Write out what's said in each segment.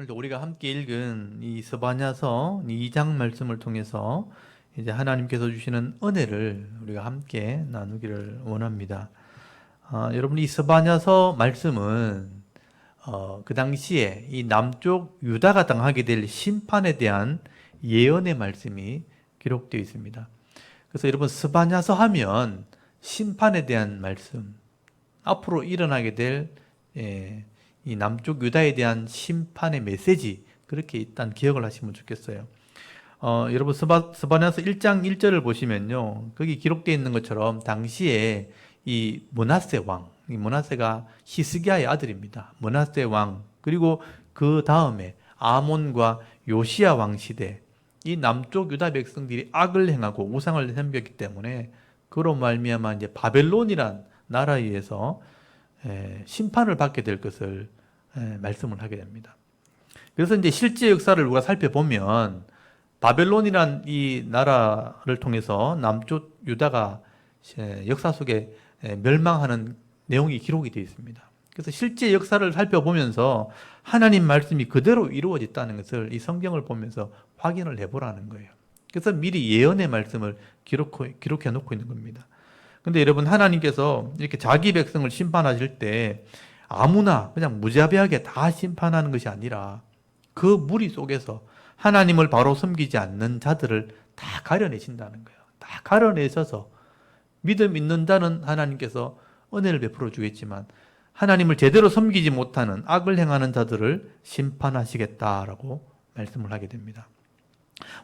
오늘도 우리가 함께 읽은 이 스바냐서 2장 말씀을 통해서 이제 하나님께서 주시는 은혜를 우리가 함께 나누기를 원합니다. 여러분, 이 스바냐서 말씀은 그 당시에 이 남쪽 유다가 당하게 될 심판에 대한 예언의 말씀이 기록되어 있습니다. 그래서 여러분, 스바냐서 하면 심판에 대한 말씀, 앞으로 일어나게 될 이 남쪽 유다에 대한 심판의 메시지, 그렇게 일단 기억을 하시면 좋겠어요. 여러분, 스바냐서 1장 1절을 보시면요, 거기 기록되어 있는 것처럼 당시에 이 므낫세 왕, 이 므낫세가 히스기야의 아들입니다. 므낫세 왕, 그리고 그 다음에 아몬과 요시야 왕 시대, 이 남쪽 유다 백성들이 악을 행하고 우상을 섬겼기 때문에 그로 말미암아 이제 바벨론이란 나라에 의해서 심판을 받게 될 것을 말씀을 하게 됩니다. 그래서 이제 실제 역사를 우리가 살펴보면 바벨론이란 이 나라를 통해서 남쪽 유다가 역사 속에 멸망하는 내용이 기록이 되어 있습니다. 그래서 실제 역사를 살펴보면서 하나님 말씀이 그대로 이루어졌다는 것을 이 성경을 보면서 확인을 해보라는 거예요. 그래서 미리 예언의 말씀을 기록해 놓고 있는 겁니다. 근데 여러분, 하나님께서 이렇게 자기 백성을 심판하실 때 아무나 그냥 무자비하게 다 심판하는 것이 아니라 그 무리 속에서 하나님을 바로 섬기지 않는 자들을 다 가려내신다는 거예요. 다 가려내셔서 믿음 있는 자는 하나님께서 은혜를 베풀어 주겠지만 하나님을 제대로 섬기지 못하는 악을 행하는 자들을 심판하시겠다라고 말씀을 하게 됩니다.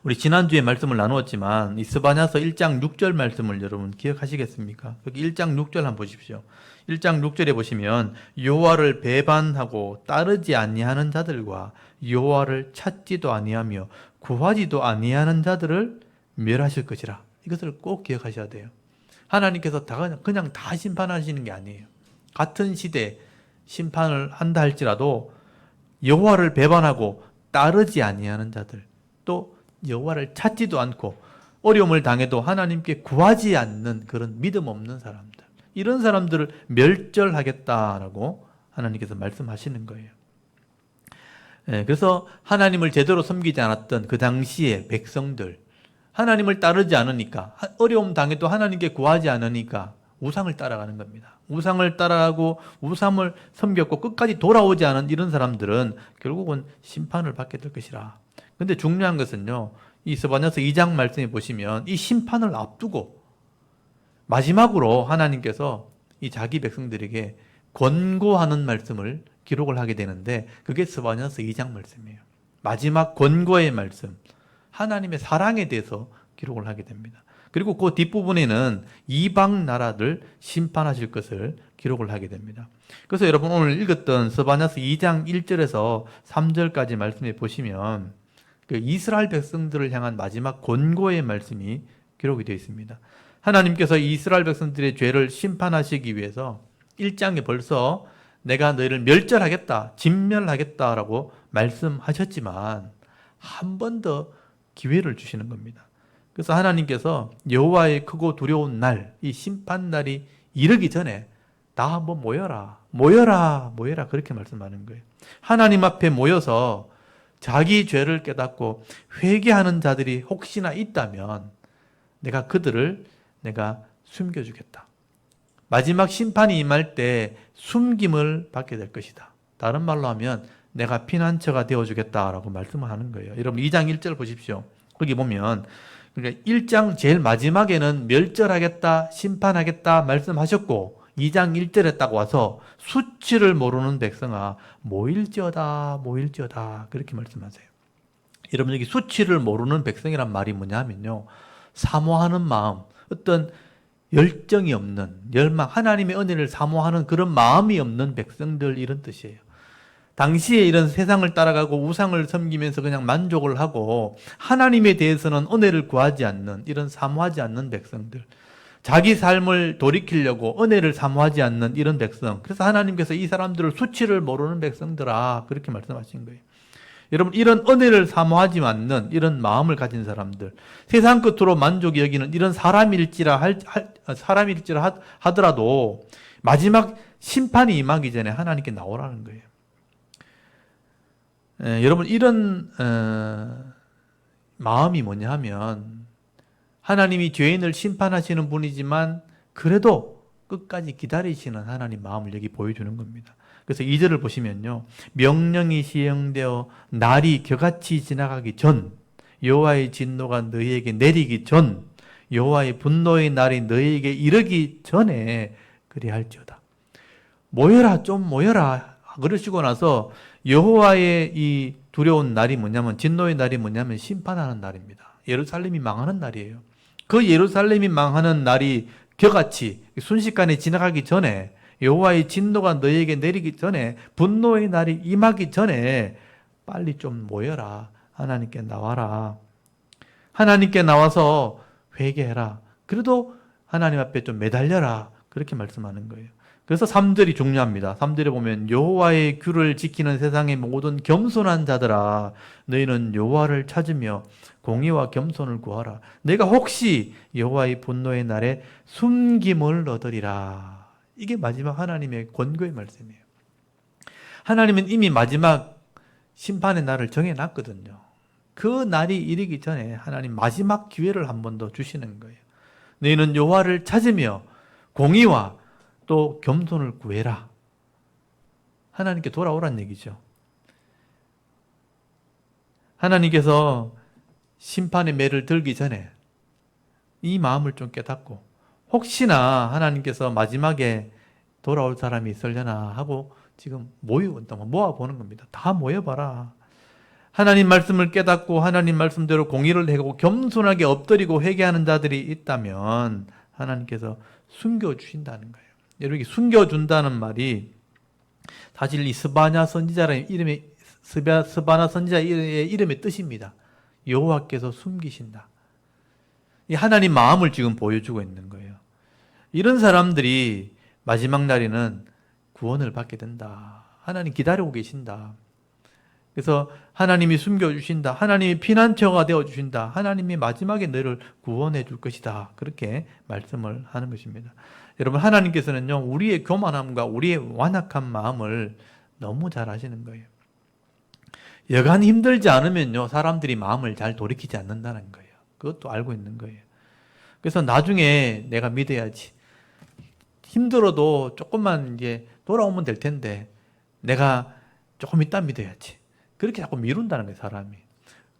우리 지난주에 말씀을 나누었지만 이 스바냐서 1장 6절 말씀을 여러분 기억하시겠습니까? 여기 1장 6절 한번 보십시오. 1장 6절에 보시면 여호와를 배반하고 따르지 아니하는 자들과 여호와를 찾지도 아니하며 구하지도 아니하는 자들을 멸하실 것이라. 이것을 꼭 기억하셔야 돼요. 하나님께서 그냥 다 심판하시는 게 아니에요. 같은 시대 심판을 한다 할지라도 여호와를 배반하고 따르지 아니하는 자들, 또 여호와를 찾지도 않고 어려움을 당해도 하나님께 구하지 않는 그런 믿음 없는 사람들, 이런 사람들을 멸절하겠다라고 하나님께서 말씀하시는 거예요. 그래서 하나님을 제대로 섬기지 않았던 그 당시의 백성들, 하나님을 따르지 않으니까, 어려움 당해도 하나님께 구하지 않으니까 우상을 따라가는 겁니다. 우상을 따라가고 우상을 섬겼고 끝까지 돌아오지 않은 이런 사람들은 결국은 심판을 받게 될 것이라. 근데 중요한 것은요, 이 스바냐서 2장 말씀에 보시면 이 심판을 앞두고 마지막으로 하나님께서 이 자기 백성들에게 권고하는 말씀을 기록을 하게 되는데 그게 스바냐서 2장 말씀이에요. 마지막 권고의 말씀, 하나님의 사랑에 대해서 기록을 하게 됩니다. 그리고 그 뒷부분에는 이방 나라들 심판하실 것을 기록을 하게 됩니다. 그래서 여러분, 오늘 읽었던 스바냐서 2장 1절에서 3절까지 말씀에 보시면 그 이스라엘 백성들을 향한 마지막 권고의 말씀이 기록이 되어 있습니다. 하나님께서 이스라엘 백성들의 죄를 심판하시기 위해서 1장에 벌써 내가 너희를 멸절하겠다, 진멸하겠다라고 말씀하셨지만 한 번 더 기회를 주시는 겁니다. 그래서 하나님께서 여호와의 크고 두려운 날, 이 심판 날이 이르기 전에 다 한번 모여라 그렇게 말씀하는 거예요. 하나님 앞에 모여서 자기 죄를 깨닫고 회개하는 자들이 혹시나 있다면 내가 그들을 숨겨주겠다. 마지막 심판이 임할 때 숨김을 받게 될 것이다. 다른 말로 하면 내가 피난처가 되어주겠다라고 말씀을 하는 거예요. 여러분, 2장 1절 보십시오. 거기 보면 그러니까 1장 제일 마지막에는 멸절하겠다, 심판하겠다 말씀하셨고 2장 1절에 딱 와서 수치를 모르는 백성아 모일지어다 그렇게 말씀하세요. 여러분, 여기 수치를 모르는 백성이란 말이 뭐냐면요, 사모하는 마음, 어떤 열정이 없는, 열망, 하나님의 은혜를 사모하는 그런 마음이 없는 백성들, 이런 뜻이에요. 당시에 이런 세상을 따라가고 우상을 섬기면서 그냥 만족을 하고 하나님에 대해서는 은혜를 구하지 않는, 이런 사모하지 않는 백성들, 자기 삶을 돌이키려고 은혜를 사모하지 않는 이런 백성. 그래서 하나님께서 이 사람들을 수치를 모르는 백성들아 그렇게 말씀하신 거예요. 여러분, 이런 은혜를 사모하지 않는 이런 마음을 가진 사람들, 세상 끝으로 만족이 여기는 이런 사람일지라 하더라도 마지막 심판이 임하기 전에 하나님께 나오라는 거예요. 여러분 이런 마음이 뭐냐 하면 하나님이 죄인을 심판하시는 분이지만 그래도 끝까지 기다리시는 하나님 마음을 여기 보여주는 겁니다. 그래서 2절을 보시면요. 명령이 시행되어 날이 겨같이 지나가기 전 여호와의 진노가 너희에게 내리기 전 여호와의 분노의 날이 너희에게 이르기 전에 그리할지어다. 모여라 좀 모여라 그러시고 나서 여호와의 이 두려운 날이 뭐냐면 진노의 날이 뭐냐면 심판하는 날입니다. 예루살렘이 망하는 날이에요. 그 예루살렘이 망하는 날이 겨같이 순식간에 지나가기 전에 여호와의 진노가 너희에게 내리기 전에 분노의 날이 임하기 전에 빨리 좀 모여라. 하나님께 나와라. 하나님께 나와서 회개해라. 그래도 하나님 앞에 좀 매달려라. 그렇게 말씀하는 거예요. 그래서 3절이 중요합니다. 3절에 보면 여호와의 규를 지키는 세상의 모든 겸손한 자들아 너희는 여호와를 찾으며 공의와 겸손을 구하라. 내가 혹시 여호와의 분노의 날에 숨김을 얻으리라. 이게 마지막 하나님의 권고의 말씀이에요. 하나님은 이미 마지막 심판의 날을 정해놨거든요. 그 날이 이르기 전에 하나님 마지막 기회를 한 번 더 주시는 거예요. 너희는 여호와를 찾으며 공의와 또 겸손을 구해라. 하나님께 돌아오란 얘기죠. 하나님께서 심판의 매를 들기 전에 이 마음을 좀 깨닫고 혹시나 하나님께서 마지막에 돌아올 사람이 있으려나 하고 지금 모아보는 겁니다. 다 모여봐라. 하나님 말씀을 깨닫고 하나님 말씀대로 공의를 행하고 겸손하게 엎드리고 회개하는 자들이 있다면 하나님께서 숨겨주신다는 거예요. 여러분, 숨겨준다는 말이 사실 이 스바냐 선지자의 이름의 스바냐 선지자의 이름의 뜻입니다. 여호와께서 숨기신다. 이 하나님 마음을 지금 보여주고 있는 거예요. 이런 사람들이 마지막 날에는 구원을 받게 된다. 하나님 기다리고 계신다. 그래서 하나님이 숨겨주신다. 하나님이 피난처가 되어주신다. 하나님이 마지막에 너를 구원해 줄 것이다. 그렇게 말씀을 하는 것입니다. 여러분, 하나님께서는요, 우리의 교만함과 우리의 완악한 마음을 너무 잘 아시는 거예요. 여간 힘들지 않으면요, 사람들이 마음을 잘 돌이키지 않는다는 거예요. 그것도 알고 있는 거예요. 그래서 나중에 내가 믿어야지. 힘들어도 조금만 이제 돌아오면 될 텐데, 내가 조금 이따 믿어야지. 그렇게 자꾸 미룬다는 거예요, 사람이.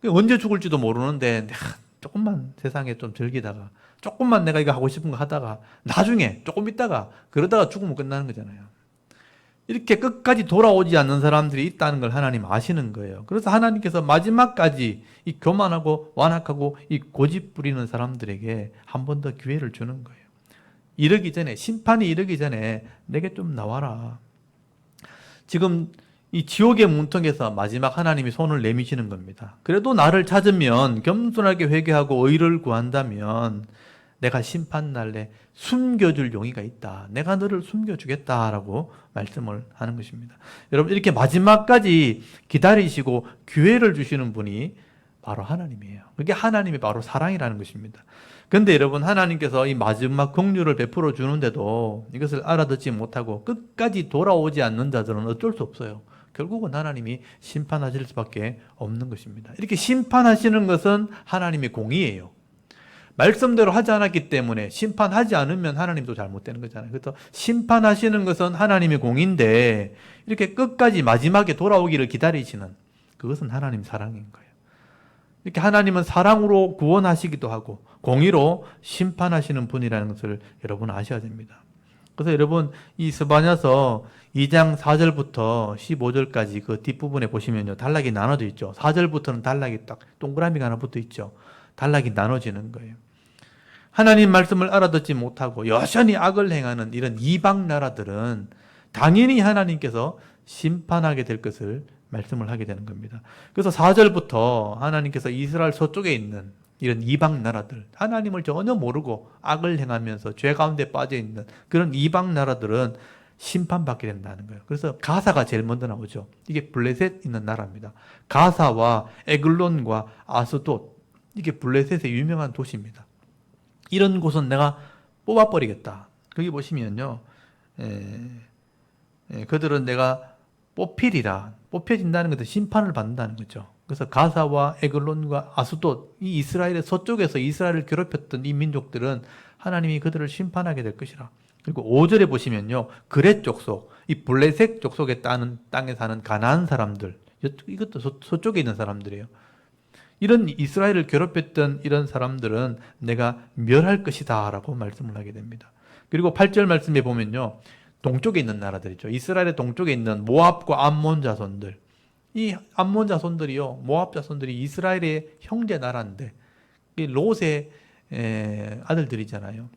언제 죽을지도 모르는데, 내가 조금만 세상에 좀 즐기다가, 조금만 내가 이거 하고 싶은 거 하다가, 나중에 조금 있다가, 그러다가 죽으면 끝나는 거잖아요. 이렇게 끝까지 돌아오지 않는 사람들이 있다는 걸 하나님 아시는 거예요. 그래서 하나님께서 마지막까지 이 교만하고 완악하고 이 고집 부리는 사람들에게 한 번 더 기회를 주는 거예요. 이르기 전에, 심판이 이르기 전에 내게 좀 나와라. 지금 이 지옥의 문턱에서 마지막 하나님이 손을 내미시는 겁니다. 그래도 나를 찾으면 겸손하게 회개하고 의를 구한다면 내가 심판날에 숨겨줄 용의가 있다. 내가 너를 숨겨주겠다라고 말씀을 하는 것입니다. 여러분, 이렇게 마지막까지 기다리시고 기회를 주시는 분이 바로 하나님이에요. 그게 하나님이 바로 사랑이라는 것입니다. 그런데 여러분, 하나님께서 이 마지막 긍휼을 베풀어 주는데도 이것을 알아듣지 못하고 끝까지 돌아오지 않는 자들은 어쩔 수 없어요. 결국은 하나님이 심판하실 수밖에 없는 것입니다. 이렇게 심판하시는 것은 하나님의 공의예요. 말씀대로 하지 않았기 때문에 심판하지 않으면 하나님도 잘못되는 거잖아요. 그래서 심판하시는 것은 하나님의 공인데 이렇게 끝까지 마지막에 돌아오기를 기다리시는 그것은 하나님 사랑인 거예요. 이렇게 하나님은 사랑으로 구원하시기도 하고 공의로 심판하시는 분이라는 것을 여러분 아셔야 됩니다. 그래서 여러분 이 스바냐서 2장 4절부터 15절까지 그 뒷부분에 보시면요, 단락이 나눠져 있죠. 4절부터는 단락이 딱 동그라미가 하나 붙어 있죠. 단락이 나눠지는 거예요. 하나님 말씀을 알아듣지 못하고 여전히 악을 행하는 이런 이방 나라들은 당연히 하나님께서 심판하게 될 것을 말씀을 하게 되는 겁니다. 그래서 4절부터 하나님께서 이스라엘 서쪽에 있는 이런 이방 나라들, 하나님을 전혀 모르고 악을 행하면서 죄 가운데 빠져 있는 그런 이방 나라들은 심판받게 된다는 거예요. 그래서 가사가 제일 먼저 나오죠. 이게 블레셋 있는 나라입니다. 가사와 에글론과 아스돗, 이게 블레셋의 유명한 도시입니다. 이런 곳은 내가 뽑아버리겠다. 거기 보시면요, 그들은 내가 뽑히리라. 뽑혀진다는 것은 심판을 받는다는 거죠. 그래서 가사와 에글론과 아스돗, 이 이스라엘의 서쪽에서 이스라엘을 괴롭혔던 이 민족들은 하나님이 그들을 심판하게 될 것이라. 그리고 5절에 보시면요, 그렛 족속, 이 블레셋 족속에 땅에 사는 가나안 사람들, 이것도 서쪽에 있는 사람들이에요. 이런 이스라엘을 괴롭혔던 이런 사람들은 내가 멸할 것이다 라고 말씀을 하게 됩니다. 그리고 8절 말씀에 보면요, 동쪽에 있는 나라들이죠. 이스라엘의 동쪽에 있는 모압과 암몬 자손들, 이 암몬 자손들이요, 모압 자손들이 이스라엘의 형제 나라인데 이 롯의 아들들이잖아요.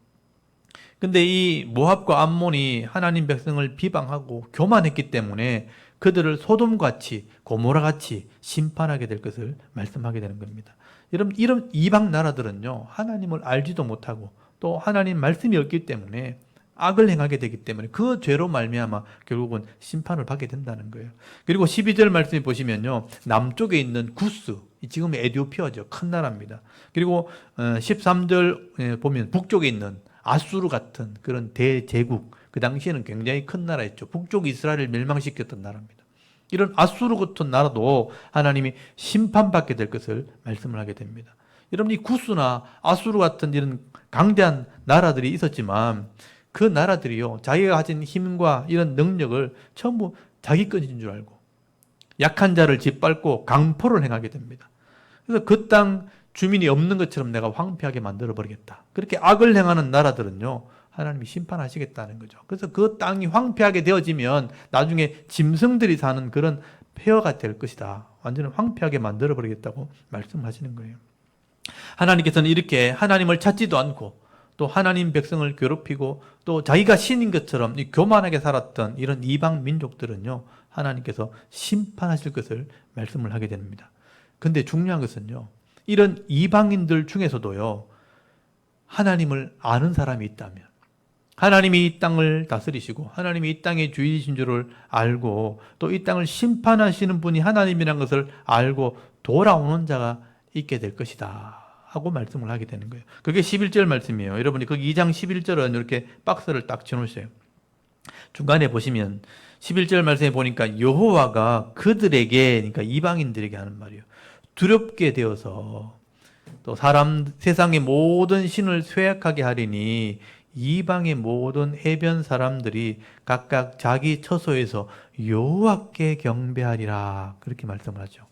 근데 이 모압과 암몬이 하나님 백성을 비방하고 교만했기 때문에 그들을 소돔같이 고모라같이 심판하게 될 것을 말씀하게 되는 겁니다. 여러분, 이런 이방 나라들은요, 하나님을 알지도 못하고 또 하나님 말씀이 없기 때문에 악을 행하게 되기 때문에 그 죄로 말미암아 결국은 심판을 받게 된다는 거예요. 그리고 12절 말씀에 보시면요, 남쪽에 있는 구스, 지금 에티오피아죠. 큰 나라입니다. 그리고 13절 보면 북쪽에 있는 아수르 같은 그런 대제국, 그 당시에는 굉장히 큰 나라였죠. 북쪽 이스라엘을 멸망시켰던 나라입니다. 이런 아수르 같은 나라도 하나님이 심판받게 될 것을 말씀을 하게 됩니다. 여러분, 이 구스나 아수르 같은 이런 강대한 나라들이 있었지만 그 나라들이요, 자기가 가진 힘과 이런 능력을 전부 자기 것인 줄 알고 약한 자를 짓밟고 강포를 행하게 됩니다. 그래서 그 땅 주민이 없는 것처럼 내가 황폐하게 만들어버리겠다. 그렇게 악을 행하는 나라들은요, 하나님이 심판하시겠다는 거죠. 그래서 그 땅이 황폐하게 되어지면 나중에 짐승들이 사는 그런 폐허가 될 것이다. 완전히 황폐하게 만들어버리겠다고 말씀하시는 거예요. 하나님께서는 이렇게 하나님을 찾지도 않고 또 하나님 백성을 괴롭히고 또 자기가 신인 것처럼 교만하게 살았던 이런 이방 민족들은요, 하나님께서 심판하실 것을 말씀을 하게 됩니다. 근데 중요한 것은요, 이런 이방인들 중에서도요, 하나님을 아는 사람이 있다면, 하나님이 이 땅을 다스리시고 하나님이 이 땅의 주인이신 줄을 알고 또 이 땅을 심판하시는 분이 하나님이라는 것을 알고 돌아오는 자가 있게 될 것이다 하고 말씀을 하게 되는 거예요. 그게 11절 말씀이에요. 여러분이 그 2장 11절은 이렇게 박스를 딱 쳐놓으세요. 중간에 보시면 11절 말씀에 보니까 여호와가 그들에게, 그러니까 이방인들에게 하는 말이에요, 두렵게 되어서 또 세상의 모든 신을 쇠약하게 하리니 이방의 모든 해변 사람들이 각각 자기 처소에서 여호와께 경배하리라, 그렇게 말씀을 하죠.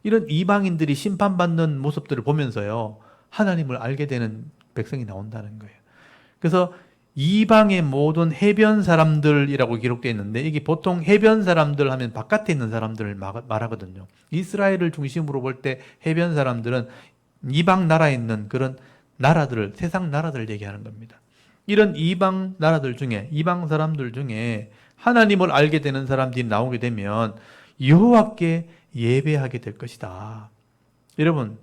이런 이방인들이 심판받는 모습들을 보면서요, 하나님을 알게 되는 백성이 나온다는 거예요. 그래서 이방의 모든 해변 사람들이라고 기록되어 있는데, 이게 보통 해변 사람들 하면 바깥에 있는 사람들을 말하거든요. 이스라엘을 중심으로 볼 때 해변 사람들은 이방 나라에 있는 그런 나라들을, 세상 나라들을 얘기하는 겁니다. 이런 이방 나라들 중에, 이방 사람들 중에 하나님을 알게 되는 사람들이 나오게 되면 여호와께 예배하게 될 것이다. 여러분,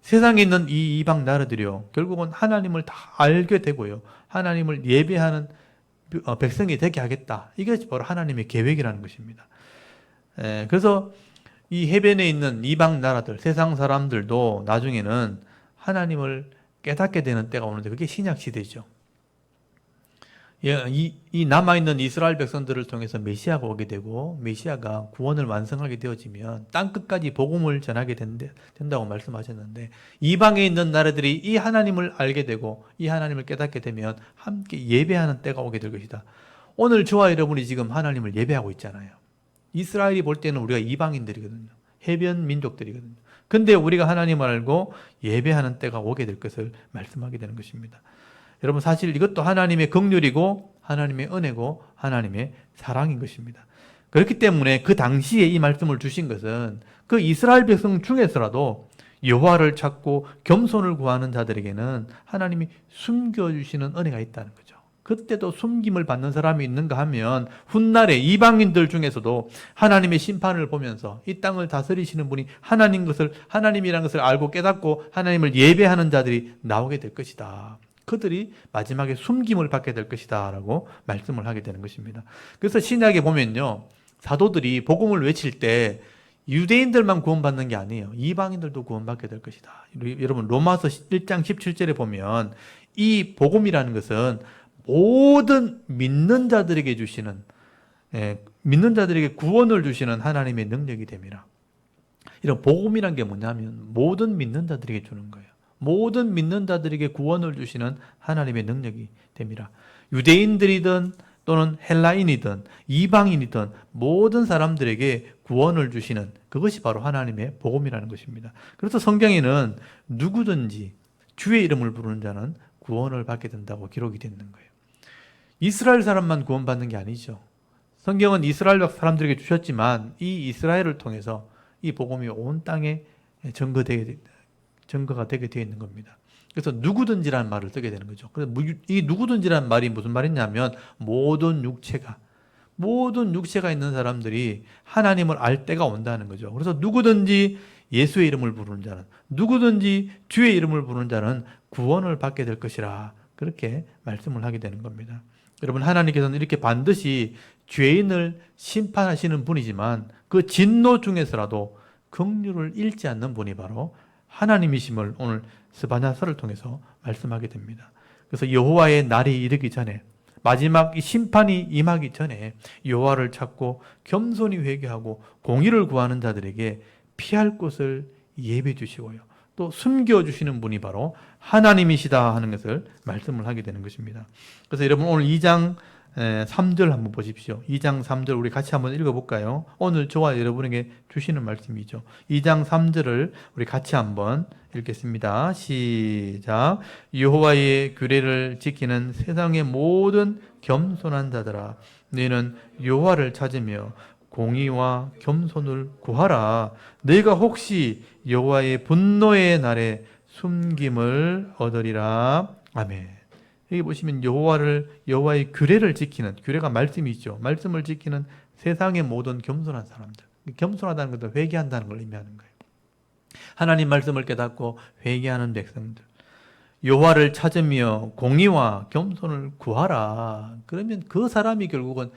세상에 있는 이 이방 나라들이요, 결국은 하나님을 다 알게 되고요, 하나님을 예배하는 백성이 되게 하겠다. 이게 바로 하나님의 계획이라는 것입니다. 그래서 이 해변에 있는 이방 나라들, 세상 사람들도 나중에는 하나님을 깨닫게 되는 때가 오는데, 그게 신약 시대죠. 이 남아있는 이스라엘 백성들을 통해서 메시아가 오게 되고, 메시아가 구원을 완성하게 되어지면 땅 끝까지 복음을 전하게 된다고 말씀하셨는데, 이방에 있는 나라들이 이 하나님을 알게 되고 이 하나님을 깨닫게 되면 함께 예배하는 때가 오게 될 것이다. 오늘 저와 여러분이 지금 하나님을 예배하고 있잖아요. 이스라엘이 볼 때는 우리가 이방인들이거든요. 해변 민족들이거든요. 근데 우리가 하나님을 알고 예배하는 때가 오게 될 것을 말씀하게 되는 것입니다. 여러분, 사실 이것도 하나님의 긍휼이고 하나님의 은혜고 하나님의 사랑인 것입니다. 그렇기 때문에 그 당시에 이 말씀을 주신 것은 그 이스라엘 백성 중에서라도 여호와를 찾고 겸손을 구하는 자들에게는 하나님이 숨겨주시는 은혜가 있다는 거죠. 그때도 숨김을 받는 사람이 있는가 하면 훗날에 이방인들 중에서도 하나님의 심판을 보면서 이 땅을 다스리시는 분이 하나님이라는 것을 알고 깨닫고 하나님을 예배하는 자들이 나오게 될 것이다. 그들이 마지막에 숨김을 받게 될 것이다 라고 말씀을 하게 되는 것입니다. 그래서 신약에 보면요, 사도들이 복음을 외칠 때 유대인들만 구원받는 게 아니에요. 이방인들도 구원받게 될 것이다. 여러분, 로마서 1장 17절에 보면 이 복음이라는 것은 모든 믿는 자들에게 주시는 믿는 자들에게 구원을 주시는 하나님의 능력이 됨이라. 이런 복음이란 게 뭐냐면 모든 믿는 자들에게 주는 거예요. 모든 믿는 자들에게 구원을 주시는 하나님의 능력이 됨이라. 유대인들이든 또는 헬라인이든 이방인이든 모든 사람들에게 구원을 주시는 그것이 바로 하나님의 복음이라는 것입니다. 그래서 성경에는 누구든지 주의 이름을 부르는 자는 구원을 받게 된다고 기록이 되어 있는 거예요. 이스라엘 사람만 구원받는 게 아니죠. 성경은 이스라엘 사람들에게 주셨지만 이 이스라엘을 통해서 이 복음이 온 땅에 증거가 되게 되어 있는 겁니다. 그래서 누구든지라는 말을 쓰게 되는 거죠. 그래서 이 누구든지라는 말이 무슨 말이냐면 모든 육체가 있는 사람들이 하나님을 알 때가 온다는 거죠. 그래서 누구든지 예수의 이름을 부르는 자는, 누구든지 주의 이름을 부르는 자는 구원을 받게 될 것이라 그렇게 말씀을 하게 되는 겁니다. 여러분, 하나님께서는 이렇게 반드시 죄인을 심판하시는 분이지만 그 진노 중에서라도 긍휼을 잃지 않는 분이 바로 하나님이심을 오늘 스바냐서를 통해서 말씀하게 됩니다. 그래서 여호와의 날이 이르기 전에, 마지막 이 심판이 임하기 전에 여호와를 찾고 겸손히 회개하고 공의를 구하는 자들에게 피할 곳을 예비해 주시고요, 또 숨겨주시는 분이 바로 하나님이시다 하는 것을 말씀을 하게 되는 것입니다. 그래서 여러분, 오늘 2장 3절 한번 보십시오. 2장 3절 우리 같이 한번 읽어볼까요? 오늘 저와 여러분에게 주시는 말씀이죠. 2장 3절을 우리 같이 한번 읽겠습니다. 시작. 여호와의 규례를 지키는 세상의 모든 겸손한 자들아, 너희는 여호와를 찾으며 공의와 겸손을 구하라. 너희가 혹시 여호와의 분노의 날에 숨김을 얻으리라. 아멘. 여기 보시면 여호와의 규례를 지키는, 규례가 말씀이죠. 말씀을 지키는 세상의 모든 겸손한 사람들. 겸손하다는 것도 회개한다는 걸 의미하는 거예요. 하나님 말씀을 깨닫고 회개하는 백성들. 여호와를 찾으며 공의와 겸손을 구하라. 그러면 그 사람이 결국은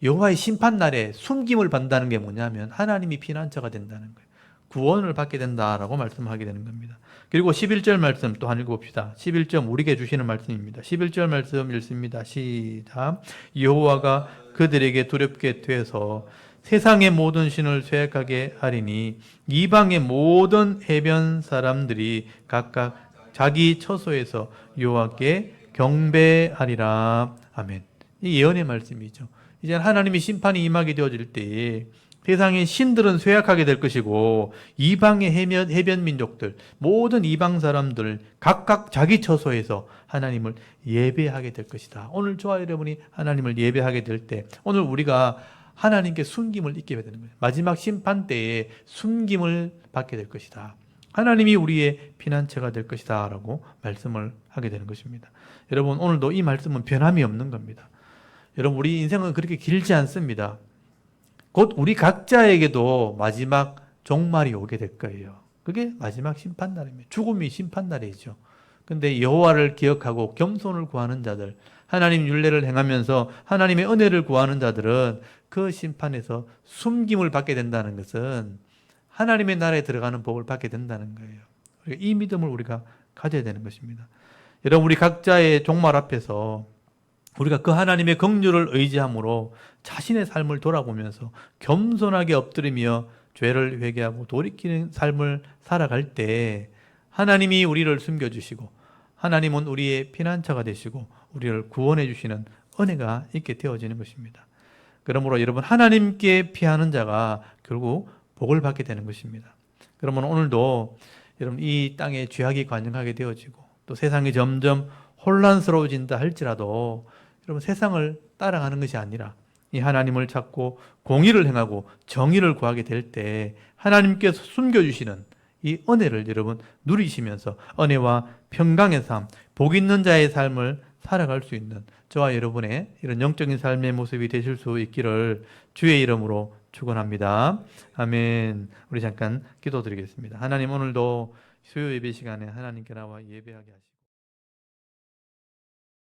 여호와의 심판날에 숨김을 받는다는 게 뭐냐면 하나님이 피난처가 된다는 거예요. 구원을 받게 된다라고 말씀하게 되는 겁니다. 그리고 11절 말씀 또 한번 읽어봅시다. 11절 우리에게 주시는 말씀입니다. 11절 말씀 읽습니다. 시작. 여호와가 그들에게 두렵게 되어서 세상의 모든 신을 쇠약하게 하리니 이방의 모든 해변 사람들이 각각 자기 처소에서 여호와께 경배하리라. 아멘. 이 예언의 말씀이죠. 이제 하나님의 심판이 임하게 되어질 때에 세상의 신들은 쇠약하게 될 것이고 이방의 해변 민족들, 모든 이방 사람들 각각 자기 처소에서 하나님을 예배하게 될 것이다. 오늘 저와 여러분이 하나님을 예배하게 될 때 오늘 우리가 하나님께 숨김을 잊게 되는 거예요. 마지막 심판 때에 숨김을 받게 될 것이다. 하나님이 우리의 피난처가 될 것이다 라고 말씀을 하게 되는 것입니다. 여러분, 오늘도 이 말씀은 변함이 없는 겁니다. 여러분, 우리 인생은 그렇게 길지 않습니다. 곧 우리 각자에게도 마지막 종말이 오게 될 거예요. 그게 마지막 심판날입니다. 죽음이 심판날이죠. 근데 여호와를 기억하고 겸손을 구하는 자들, 하나님 율례를 행하면서 하나님의 은혜를 구하는 자들은 그 심판에서 숨김을 받게 된다는 것은 하나님의 나라에 들어가는 복을 받게 된다는 거예요. 이 믿음을 우리가 가져야 되는 것입니다. 여러분, 우리 각자의 종말 앞에서 우리가 그 하나님의 긍휼을 의지함으로 자신의 삶을 돌아보면서 겸손하게 엎드리며 죄를 회개하고 돌이키는 삶을 살아갈 때 하나님이 우리를 숨겨주시고 하나님은 우리의 피난처가 되시고 우리를 구원해 주시는 은혜가 있게 되어지는 것입니다. 그러므로 여러분, 하나님께 피하는 자가 결국 복을 받게 되는 것입니다. 그러면 오늘도 여러분, 이 땅에 죄악이 관영하게 되어지고 또 세상이 점점 혼란스러워진다 할지라도 여러분, 세상을 따라가는 것이 아니라 이 하나님을 찾고 공의를 행하고 정의를 구하게 될 때 하나님께서 숨겨주시는 이 은혜를 여러분 누리시면서 은혜와 평강의 삶, 복 있는 자의 삶을 살아갈 수 있는 저와 여러분의 이런 영적인 삶의 모습이 되실 수 있기를 주의 이름으로 축원합니다. 아멘. 우리 잠깐 기도드리겠습니다. 하나님, 오늘도 수요 예배 시간에 하나님께 나와 예배하게 하시옵소서.